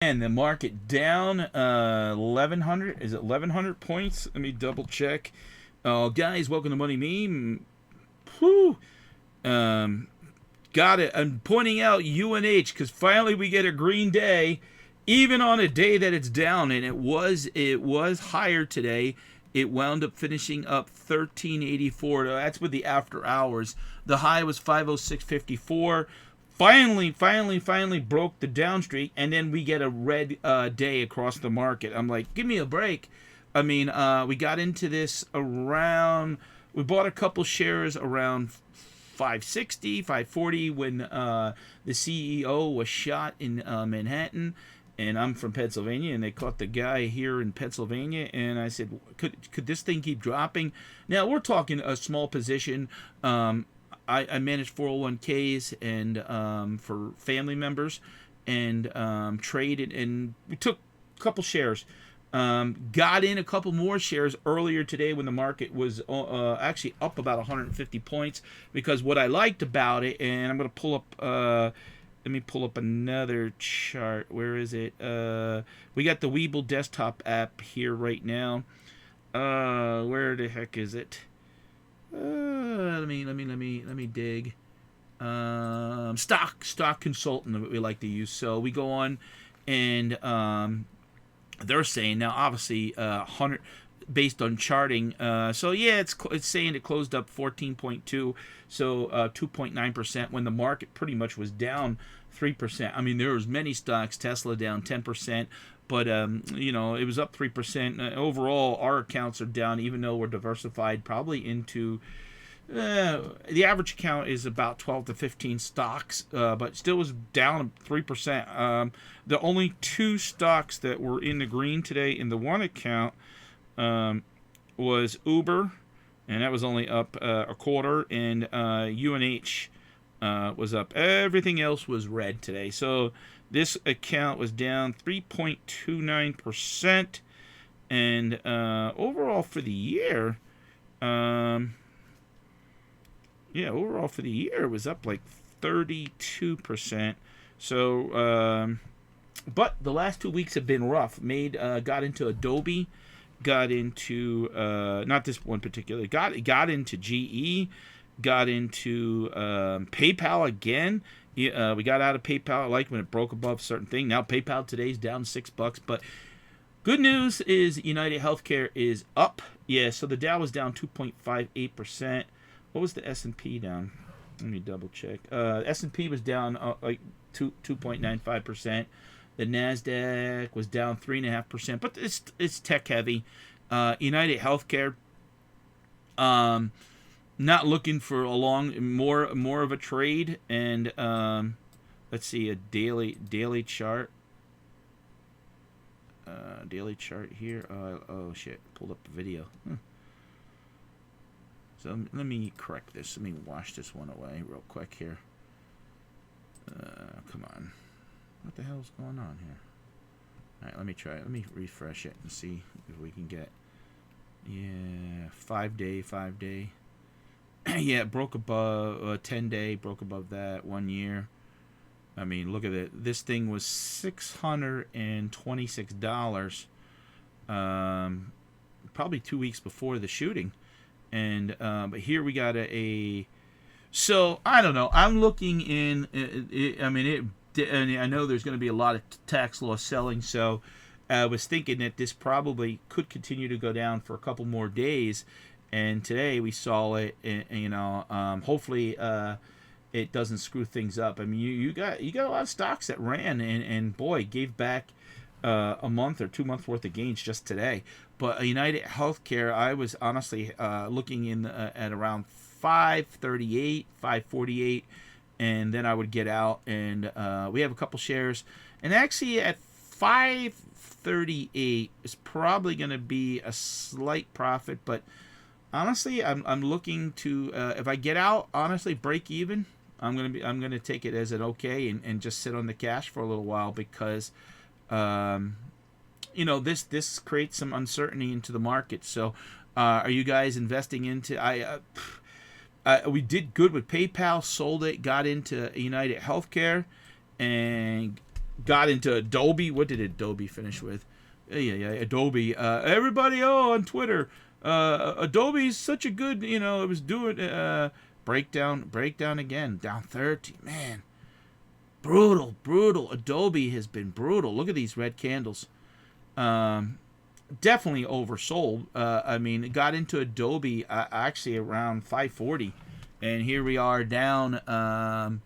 And the market down 1100. Is it 1100 points? Let me double check. Guys, welcome to Money Meme. Whew. Um, got it. I'm pointing out UNH because finally we get a green day, even on a day that it's down, and it was higher today. It wound up finishing up 1384. That's with the after hours. The high was 506.54. Finally broke the down streak, and then we get a red day across the market. I'm like, give me a break. I mean, we got into this around. We bought a couple shares around 560, 540 when the CEO was shot in Manhattan, and I'm from Pennsylvania, and they caught the guy here in Pennsylvania, and I said, could this thing keep dropping? Now we're talking a small position. I manage 401ks and for family members, and traded, and we took a couple shares. Got in a couple more shares earlier today when the market was actually up about 150 points, because what I liked about it, and I'm going to pull up, let me pull up another chart. Where is it? We got the Weeble desktop app here right now. Where the heck is it? Let me dig. Stock consultant that we like to use. So we go on, and they're saying now, obviously, 100 based on charting. So yeah, it's saying it closed up 14.2, so 2.9% when the market pretty much was down 3%. I mean, there was many stocks. Tesla down 10%. But, it was up 3%. Overall, our accounts are down, even though we're diversified probably into... the average account is about 12 to 15 stocks, but still was down 3%. The only two stocks that were in the green today in the one account was Uber, and that was only up a quarter, and UNH was up. Everything else was red today. So this account was down 3.29%, and overall for the year, overall for the year it was up like 32%. So, but the last 2 weeks have been rough. Got into Adobe, got into not this one particularly. Got into GE, got into PayPal again. We got out of PayPal. I liked when it broke above a certain thing. Now PayPal today's down $6, but good news is United Healthcare is up. Yeah, so the Dow was down 2.58%. What was the S&P down? Let me double check. S&P was down like 2.95%. The Nasdaq was down 3.5%, but it's tech heavy. United Healthcare, not looking for a more of a trade, and let's see a daily chart. Daily chart here. Oh shit! Pulled up the video. So let me correct this. Let me wash this one away real quick here. Come on. What the hell's going on here? Alright, let me try it. Let me refresh it and see if we can get... Yeah, 5 day. Yeah, it broke above... 10 day, broke above that. 1 year. I mean, look at it. This thing was $626. Probably 2 weeks before the shooting. And but here we got so I don't know. I'm looking in. And I know there's going to be a lot of tax loss selling. So I was thinking that this probably could continue to go down for a couple more days. And today we saw it. Hopefully it doesn't screw things up. I mean, you got a lot of stocks that ran and boy gave back a month or 2 months worth of gains just today. But United Healthcare, I was honestly looking in at around 538, 548, and then I would get out. And we have a couple shares, and actually at 538 is probably going to be a slight profit. But honestly, I'm looking to if I get out, honestly break even. I'm gonna take it as an okay and just sit on the cash for a little while, because this creates some uncertainty into the market. So are you guys investing into... we did good with PayPal, sold it, got into United Healthcare, and got into Adobe. What did Adobe finish with? Yeah, Adobe. Everybody, on Twitter, Adobe's such a good, it was doing breakdown again, down 30. Man, brutal. Adobe has been brutal. Look at these red candles. Definitely oversold. I mean, it got into Adobe actually around 540, and here we are down 100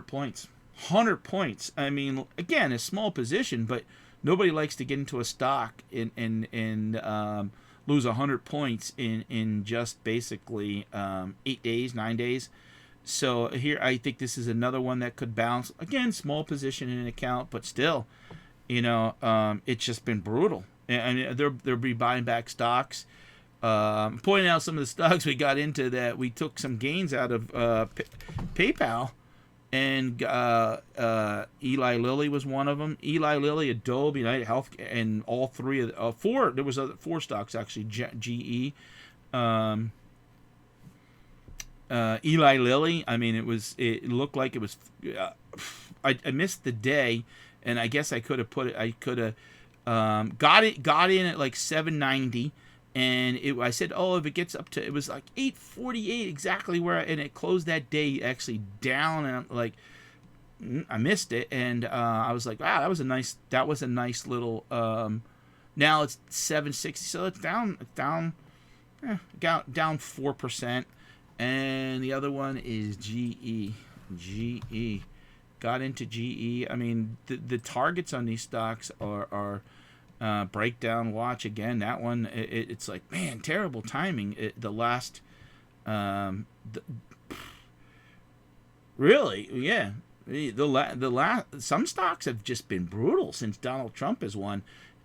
points. 100 points. I mean, again, a small position, but nobody likes to get into a stock and lose 100 points in just basically 8 days, 9 days. So here, I think this is another one that could bounce. Again, small position in an account, but still, it's just been brutal. And they'll be buying back stocks. Pointing out some of the stocks we got into that we took some gains out of PayPal. And Eli Lilly was one of them. Eli Lilly, Adobe, United Health, and all three of the four. There was four stocks actually. GE, Eli Lilly. I mean, it looked like it was. I missed the day, and I guess I could have put it. I could have got in at like 790. And I said, if it gets up to, it was like 848 exactly and it closed that day actually down, and I missed it, and I was like, wow, that was a nice little. Now it's 760, so it's down 4%, and the other one is GE. Got into GE. I mean, the targets on these stocks are. Breakdown watch again. That one, it's like, man, terrible timing. Really, yeah. Some stocks have just been brutal since Donald Trump has won,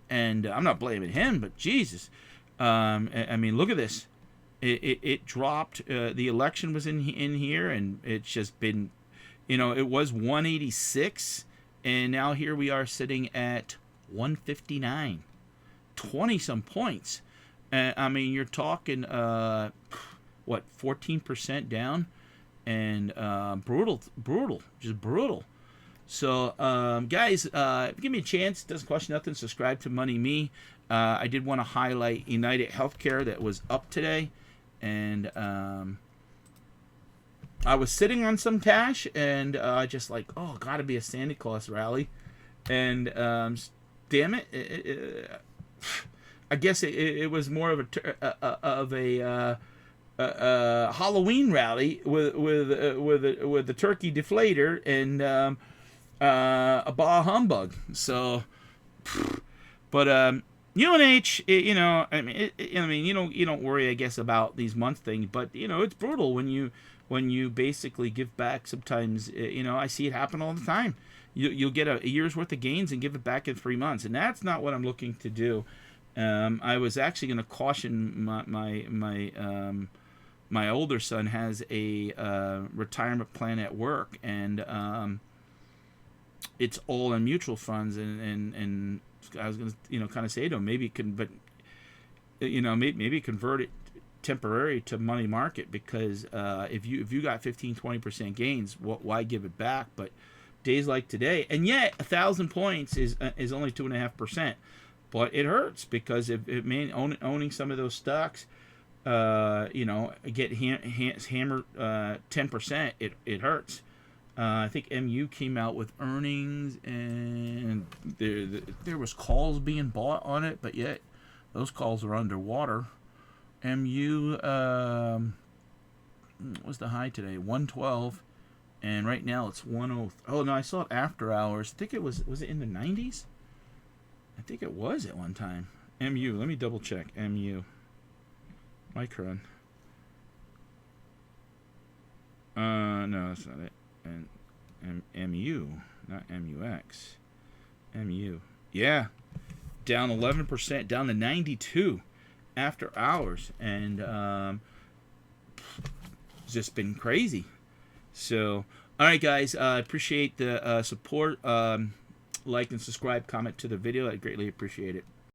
and I'm not blaming him, but Jesus, I mean, look at this. It dropped. The election was in here, and it's just been, it was 186, and now here we are sitting at 159, 20 some points. I mean, you're talking 14% down, and brutal, just brutal. So guys, give me a chance. Doesn't cost you nothing. Subscribe to Money Me. I did want to highlight United Healthcare that was up today, and I was sitting on some cash, and just like, gotta be a Santa Claus rally, and damn it, I guess it was more of a Halloween rally with the turkey deflator and a bah humbug. So, but UNH, I mean, you don't worry, I guess, about these month things, but it's brutal when you basically give back. Sometimes, I see it happen all the time. You'll get a year's worth of gains and give it back in 3 months, and that's not what I'm looking to do. I was actually going to caution my older son has a retirement plan at work, and it's all in mutual funds, and I was going to kind of say to him, maybe maybe convert it temporary to money market, because if you got 15-20% gains, why give it back? But days like today, and yet 1,000 points is only 2.5%, but it hurts because if owning some of those stocks, get hammered 10%, it hurts. I think MU came out with earnings, and there was calls being bought on it, but yet those calls are underwater. MU, what was the high today? 112. And right now it's 10. Oh no, I saw it after hours. I think it was it in the 90s? I think it was at one time. MU, let me double check. MU. Micron. No, that's not it. And MU, not MUX. MU. Yeah. Down 11%, down to 92 after hours, and it's just been crazy. So, all right, guys, I appreciate the support. Like and subscribe, comment to the video. I greatly appreciate it.